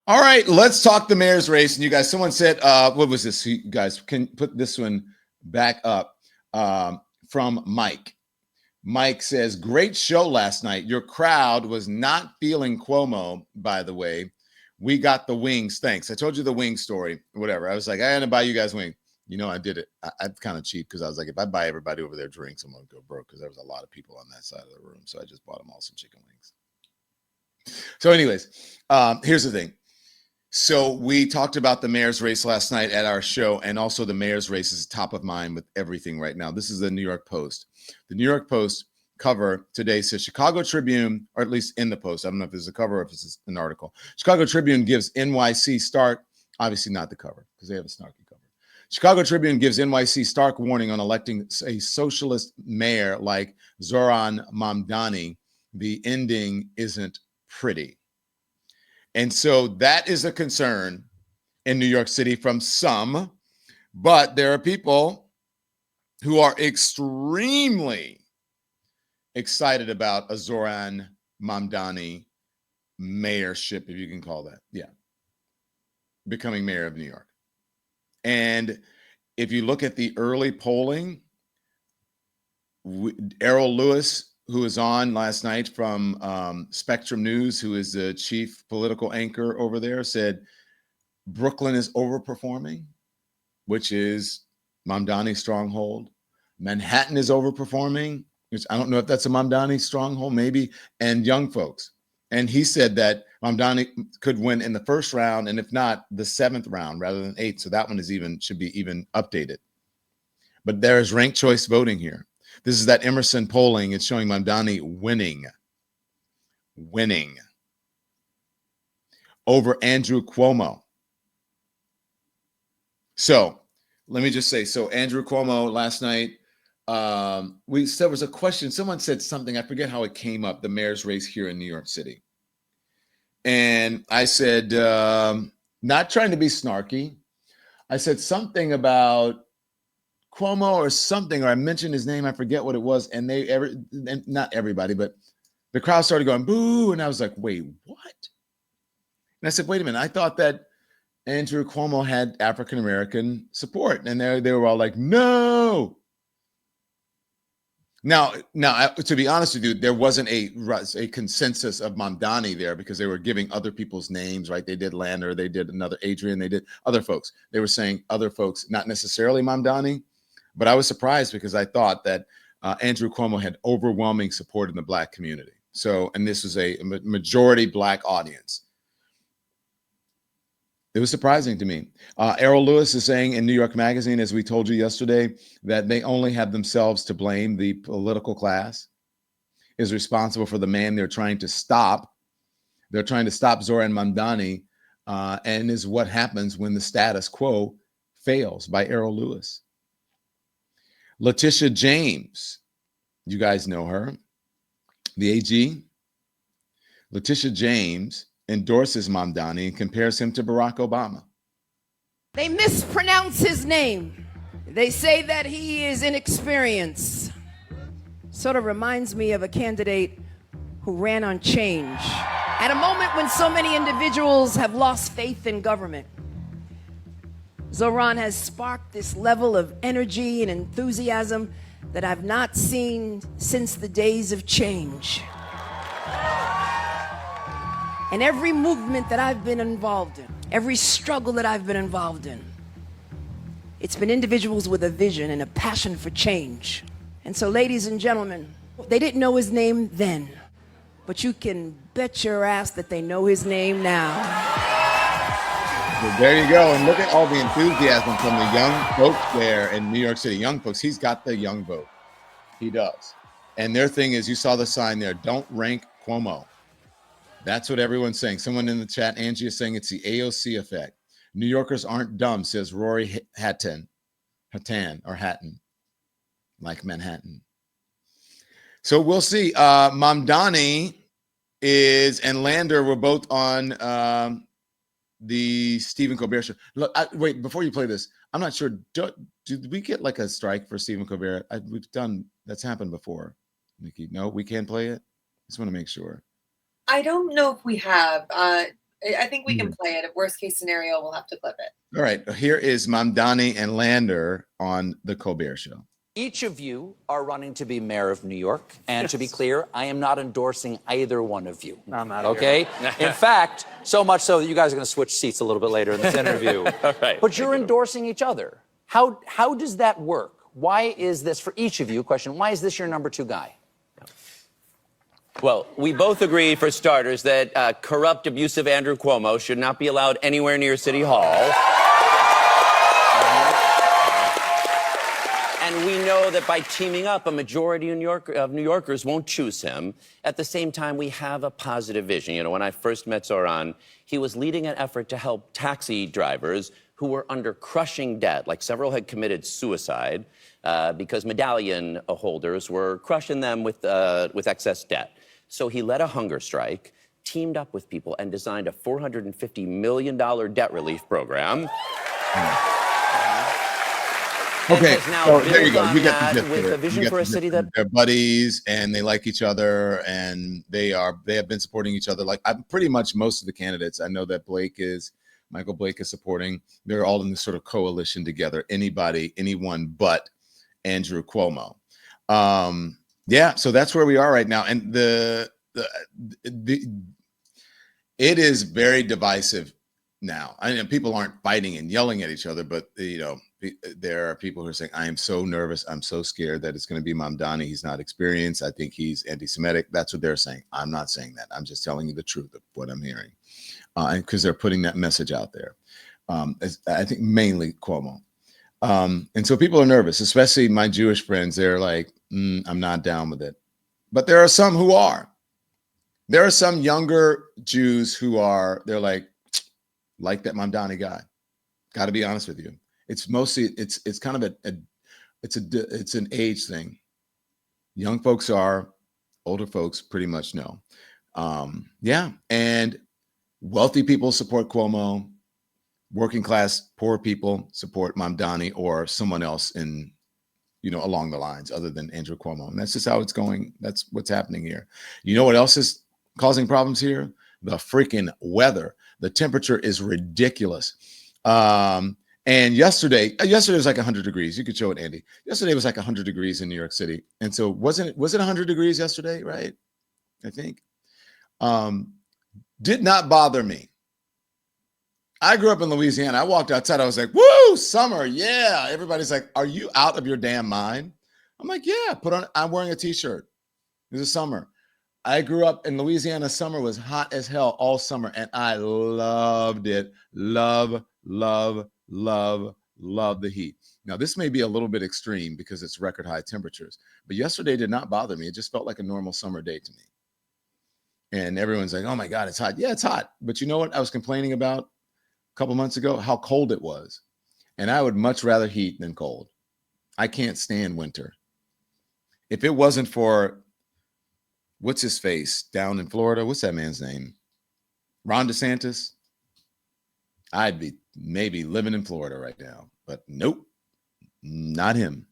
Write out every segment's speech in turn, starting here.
All right, let's talk the mayor's race. And you guys, someone said, what was this? You guys can put this one back up from Mike. Mike says, great show last night. Your crowd was not feeling Cuomo, by the way. We got the wings. Thanks. I told you the wing story, whatever. I was like, I had to buy you guys wings. You know, I did it. I'm kind of cheap because I was like, if I buy everybody over there drinks, I'm going to go broke because there was a lot of people on that side of the room. So I just bought them all some chicken wings. So anyways, here's the thing. So we talked about the mayor's race last night at our show, and also the mayor's race is top of mind with everything right now. This is the New York Post. The New York Post cover today says Chicago Tribune, or at least in the Post. I don't know if it's a cover or if it's an article. Chicago Tribune gives NYC stark, obviously not the cover because they have a snarky cover. Chicago Tribune gives NYC stark warning on electing a socialist mayor like Zohran Mamdani. The ending isn't pretty. And so that is a concern in New York City from some, but there are people who are extremely excited about a Zohran Mamdani mayorship, if you can call that. Yeah. Becoming mayor of New York. And if you look at the early polling, Errol Lewis, who was on last night from Spectrum News, who is the chief political anchor over there, said Brooklyn is overperforming, which is Mamdani's stronghold. Manhattan is overperforming, which I don't know if that's a Mamdani stronghold, maybe, and young folks. And he said that Mamdani could win in the first round, and if not, the 7th round rather than 8th. So that one is should be even updated. But there is ranked choice voting here. This is that Emerson polling. It's showing Mamdani winning over Andrew Cuomo. So let me just say, so Andrew Cuomo last night, there was a question. Someone said something, I forget how it came up, the mayor's race here in New York City. And I said, not trying to be snarky, I said something about Cuomo or something, or I mentioned his name, I forget what it was, and not everybody, but the crowd started going boo, and I was like, wait, what? And I said, wait a minute, I thought that Andrew Cuomo had African American support, and they were all like, no. Now, to be honest with you, there wasn't a consensus of Mamdani there because they were giving other people's names, right? They did Lander, they did another Adrian, they did other folks. They were saying other folks, not necessarily Mamdani, but I was surprised because I thought that Andrew Cuomo had overwhelming support in the Black community. So, and this was a majority Black audience. It was surprising to me. Errol Lewis is saying in New York Magazine, as we told you yesterday, that they only have themselves to blame. The political class is responsible for the man they're trying to stop. They're trying to stop Zohran Mamdani, and is what happens when the status quo fails, by Errol Lewis. Letitia James, you guys know her, the AG. Letitia James endorses Mamdani and compares him to Barack Obama. They mispronounce his name. They say that he is inexperienced. Sort of reminds me of a candidate who ran on change at a moment when so many individuals have lost faith in government. Zohran has sparked this level of energy and enthusiasm that I've not seen since the days of change. And every movement that I've been involved in, every struggle that I've been involved in, it's been individuals with a vision and a passion for change. And so, ladies and gentlemen, they didn't know his name then, but you can bet your ass that they know his name now. Well, there you go. And look at all the enthusiasm from the young folks there in New York City. Young folks, he's got the young vote. He does. And their thing is, you saw the sign there, don't rank Cuomo. That's what everyone's saying. Someone in the chat, Angie, is saying it's the AOC effect. New Yorkers aren't dumb, says Rory Hatton, like Manhattan. So we'll see. Mamdani and Lander were both on the Stephen Colbert show. Look, wait, before you play this, I'm not sure. Did we get like a strike for Stephen Colbert? That's happened before. Nikki, no, we can't play it. Just want to make sure. I don't know if we have. I think we can play it. If worst case scenario, we'll have to clip it. All right. Here is Mamdani and Lander on the Colbert Show. Each of you are running to be mayor of New York. And to be clear, I am not endorsing either one of you. I'm out okay? In fact, so much so that you guys are going to switch seats a little bit later in this interview. All right. But you're endorsing each other. How does that work? Why is this, for each of you, question, why is this your number 2 guy? Well, we both agree, for starters, that corrupt, abusive Andrew Cuomo should not be allowed anywhere near City Hall. And we know that by teaming up, a majority of New Yorkers won't choose him. At the same time, we have a positive vision. You know, when I first met Zohran, he was leading an effort to help taxi drivers who were under crushing debt, like several had committed suicide because medallion holders were crushing them with excess debt. So he led a hunger strike, teamed up with people, and designed a $450 million debt relief program. Okay, so there you go. You get the gist with a vision for a city that they're buddies and they like each other and they have been supporting each other. Like I'm pretty much most of the candidates. I know that Michael Blake is supporting. They're all in this sort of coalition together. Anyone but Andrew Cuomo. Yeah, so that's where we are right now, and it is very divisive now. I mean, people aren't fighting and yelling at each other, but you know, there are people who are saying, I am so nervous. I'm so scared that it's going to be Mamdani. He's not experienced. I think he's anti-Semitic. That's what they're saying. I'm not saying that. I'm just telling you the truth of what I'm hearing. Because they're putting that message out there. I think mainly Cuomo. And so people are nervous, especially my Jewish friends. They're like, I'm not down with it. But there are some who are. There are some younger Jews who are, they're like that Mamdani guy. Got to be honest with you. It's mostly, it's kind of it's an age thing. Young folks are, older folks pretty much know. Yeah. And wealthy people support Cuomo. Working class, poor people support Mamdani or someone else in, along the lines other than Andrew Cuomo. And that's just how it's going. That's what's happening here. You know what else is causing problems here? The freaking weather. The temperature is ridiculous. And yesterday was like 100 degrees. You could show it, Andy. Yesterday was like 100 degrees in New York City. And so was it 100 degrees yesterday, right? I think. Did not bother me. I grew up in Louisiana. I walked outside. I was like, woo, summer. Yeah. Everybody's like, are you out of your damn mind? I'm like, yeah, I'm wearing a t-shirt. This is summer. I grew up in Louisiana. Summer was hot as hell all summer. And I loved it. Love the heat. Now, this may be a little bit extreme because it's record high temperatures, but yesterday did not bother me. It just felt like a normal summer day to me. And everyone's like, oh my God, it's hot. Yeah, it's hot. But you know what I was complaining about a couple months ago? How cold it was. And I would much rather heat than cold. I can't stand winter. If it wasn't for, what's his face down in Florida? What's that man's name? Ron DeSantis. I'd be maybe living in Florida right now, but nope, not him.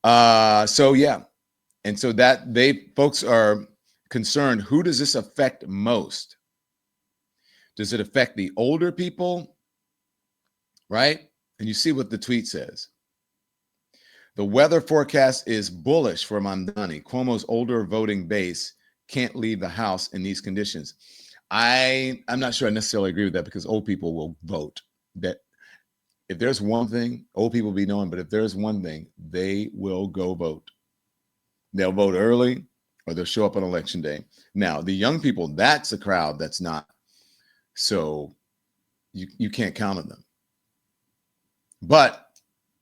So yeah. And so that folks are concerned. Who does this affect most? Does it affect the older people? Right? And you see what the tweet says. The weather forecast is bullish for Mamdani. Cuomo's older voting base can't leave the house in these conditions. I'm not sure I necessarily agree with that because old people will vote. That if there's one thing, old people be knowing, but if there's one thing, they will go vote. They'll vote early or they'll show up on election day. Now, the young people, that's a crowd that's not. So you can't count on them. But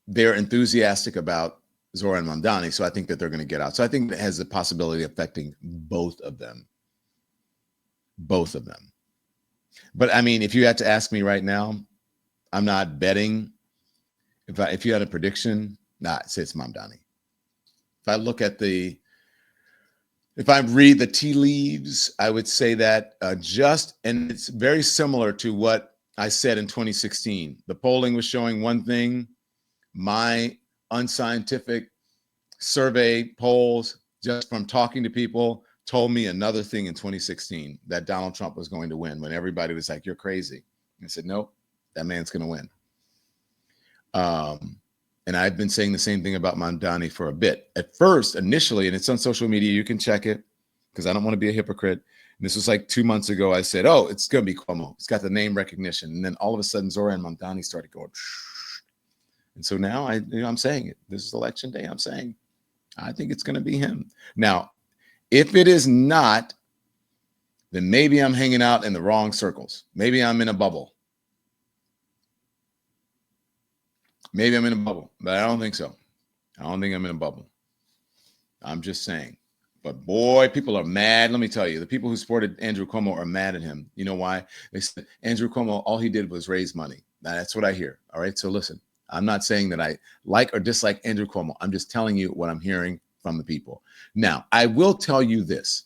they're enthusiastic about Zohran Mamdani, so I think that they're going to get out. So I think that has the possibility of affecting both of them. Both of them. But I mean, if you had to ask me right now, I'm not betting. If you had a prediction, I'd say it's Mamdani. If I read the tea leaves, I would say that and it's very similar to what I said in 2016. The polling was showing one thing. My unscientific survey polls, just from talking to people, told me another thing in 2016, that Donald Trump was going to win, when everybody was like, you're crazy. I said, nope, that man's going to win. And I've been saying the same thing about Mamdani for a bit. At first, initially, and it's on social media, you can check it because I don't want to be a hypocrite. And this was like 2 months ago. I said, oh, it's going to be Cuomo. It's got the name recognition. And then all of a sudden, Zohran Mamdani started going. And so now I'm saying it. This is election day. I'm saying I think it's going to be him. Now, if it is not, then maybe I'm hanging out in the wrong circles. Maybe I'm in a bubble. Maybe I'm in a bubble, but I don't think so. I don't think I'm in a bubble. I'm just saying. But boy, people are mad. Let me tell you, the people who supported Andrew Cuomo are mad at him. You know why? They said Andrew Cuomo, all he did was raise money. Now, that's what I hear. All right. So listen, I'm not saying that I like or dislike Andrew Cuomo. I'm just telling you what I'm hearing from the people. Now, I will tell you this.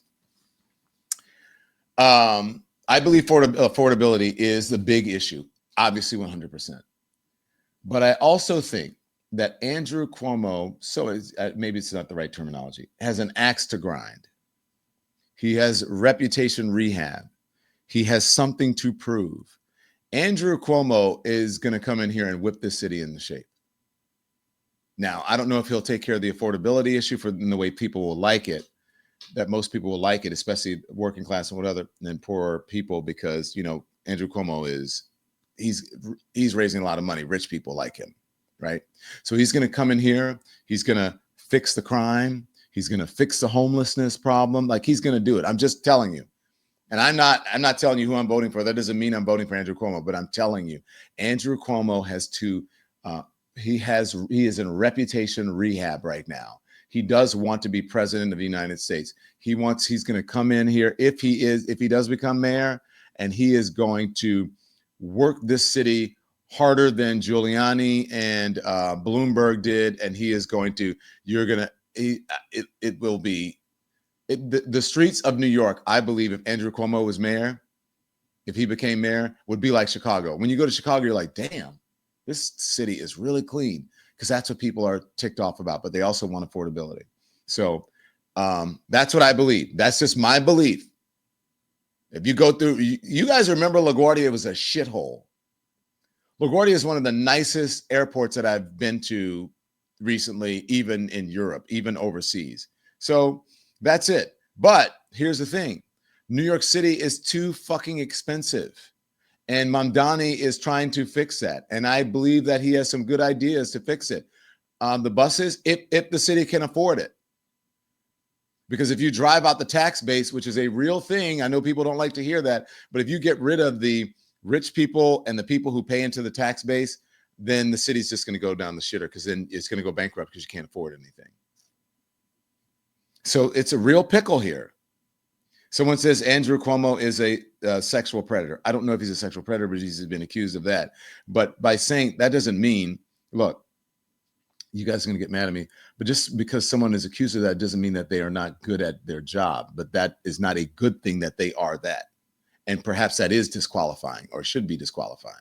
I believe affordability is the big issue, obviously 100%. But I also think that Andrew Cuomo, maybe it's not the right terminology, has an axe to grind. He has reputation rehab. He has something to prove. Andrew Cuomo is going to come in here and whip this city into shape. Now, I don't know if he'll take care of the affordability issue in the way people will like it, that most people will like it, especially working class and poorer people, because, Andrew Cuomo he's raising a lot of money. Rich people like him, right? So he's going to come in here. He's going to fix the crime. He's going to fix the homelessness problem. Like, he's going to do it. I'm just telling you. And I'm not telling you who I'm voting for. That doesn't mean I'm voting for Andrew Cuomo, but I'm telling you, Andrew Cuomo has to, he is in reputation rehab right now. He does want to be president of the United States. He's going to come in here if he does become mayor, and he is going to work this city harder than Giuliani and Bloomberg did, and he is going to. It will be the streets of New York. I believe if Andrew Cuomo was mayor, if he became mayor, would be like Chicago. When you go to Chicago, you're like, damn, this city is really clean, because that's what people are ticked off about. But they also want affordability. So that's what I believe. That's just my belief. If you go through, you guys remember LaGuardia was a shithole. LaGuardia is one of the nicest airports that I've been to recently, even in Europe, even overseas. So that's it. But here's the thing. New York City is too fucking expensive. And Mamdani is trying to fix that. And I believe that he has some good ideas to fix it. The buses, if the city can afford it. Because if you drive out the tax base, which is a real thing, I know people don't like to hear that, but if you get rid of the rich people and the people who pay into the tax base, then the city's just going to go down the shitter, because then it's going to go bankrupt because you can't afford anything. So it's a real pickle here. Someone says Andrew Cuomo is a sexual predator. I don't know if he's a sexual predator, but he's been accused of that. But by saying that doesn't mean, look, you guys are going to get mad at me, but just because someone is accused of that doesn't mean that they are not good at their job. But that is not a good thing that they are that. And perhaps that is disqualifying, or should be disqualifying.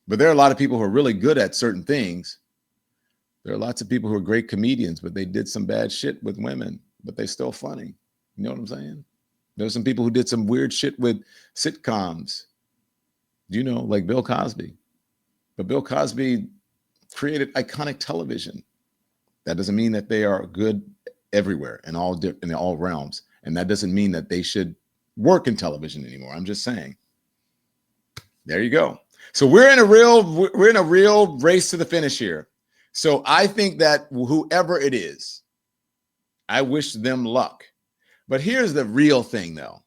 But there are a lot of people who are really good at certain things. There are lots of people who are great comedians, but they did some bad shit with women, but they're still funny. You know what I'm saying? There's some people who did some weird shit with sitcoms, like Bill Cosby. But Bill Cosby created iconic television. That doesn't mean that they are good everywhere in all realms. And that doesn't mean that they should work in television anymore. I'm just saying. There you go. So we're in a real race to the finish here. So I think that whoever it is, I wish them luck. But here's the real thing, though.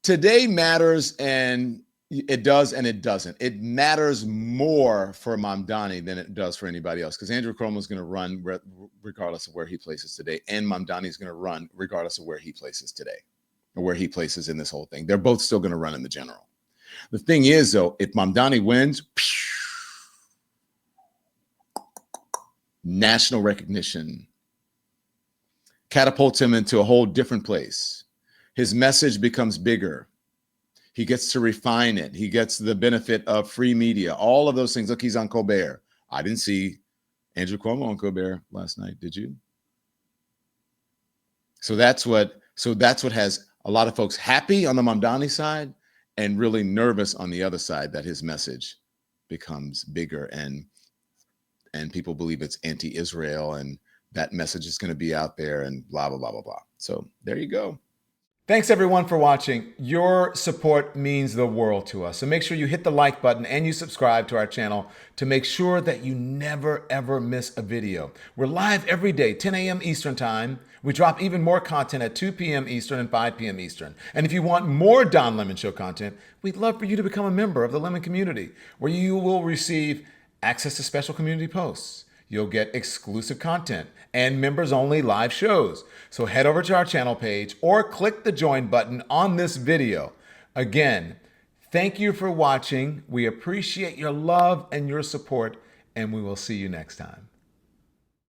Today matters, and it does and it doesn't. It matters more for Mamdani than it does for anybody else, because Andrew Cuomo is going to run regardless of where he places today, and Mamdani is going to run regardless of where he places today, or where he places in this whole thing. They're both still going to run in the general. The thing is, though, if Mamdani wins, national recognition, catapults him into a whole different place. His message becomes bigger. He gets to refine it. He gets the benefit of free media, all of those things. Look, he's on Colbert. I didn't see Andrew Cuomo on Colbert last night. Did you? So that's what has a lot of folks happy on the Mamdani side and really nervous on the other side, that his message becomes bigger and people believe it's anti-Israel and that message is going to be out there and blah, blah, blah, blah, blah. So there you go. Thanks everyone for watching. Your support means the world to us. So make sure you hit the like button and you subscribe to our channel to make sure that you never ever miss a video. We're live every day, 10 a.m. Eastern time. We drop even more content at 2 p.m. Eastern and 5 p.m. Eastern. And if you want more Don Lemon Show content, we'd love for you to become a member of the Lemon community, where you will receive access to special community posts. You'll get exclusive content and members-only live shows. So head over to our channel page or click the join button on this video. Again, thank you for watching. We appreciate your love and your support, and we will see you next time.